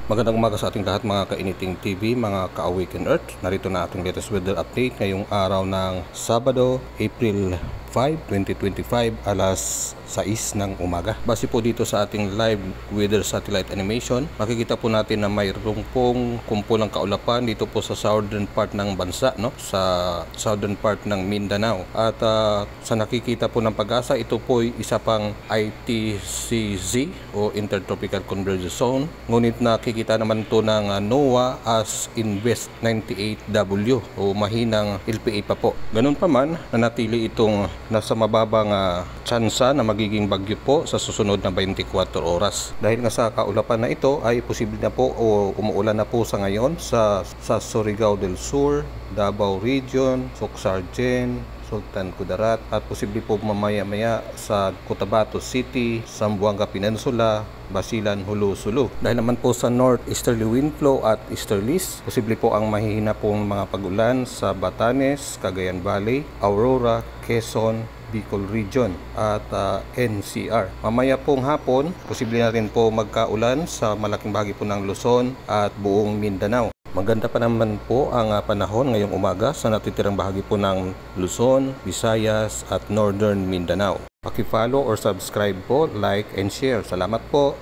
Magandang umaga sa ating lahat mga kainiting TV, mga ka-Awaken Earth. Narito na ating latest weather update ngayong araw ng Sabado, April 5, 2025, alas 6 ng umaga. Base po dito sa ating live weather satellite animation, makikita po natin na mayroong pong kumpulang kaulapan dito po sa southern part ng bansa, no? Sa southern part ng Mindanao. At sa nakikita po ng Pag-asa, ito po ay isa pang ITCZ o Intertropical Convergence Zone. Ngunit nakikita naman to ng NOAA as Invest 98W o mahinang LPA pa po. Ganun pa man, nanatili itong nasa mababang tsansa na magiging bagyo po sa susunod na 24 oras. Dahil nga sa kaulapan na ito ay posible na po o umuulan na po sa ngayon sa Surigao del Sur, Davao Region, Soc-Sargen, Sultan Kudarat at posible po mamaya-maya sa Cotabato City, Zamboanga Peninsula, Basilan, Hulu, Sulu. Dahil naman po sa northeasterly wind flow at easterlies, posible po ang mahihina pong mga pag-ulan sa Batanes, Cagayan Valley, Aurora, Quezon, Bicol Region at NCR. Mamaya pong hapon, posible na rin po magkaulan sa malaking bahagi po ng Luzon at buong Mindanao. Maganda pa naman po ang panahon ngayong umaga sa natitirang bahagi po ng Luzon, Visayas at Northern Mindanao. Paki-follow or subscribe po, like and share. Salamat po.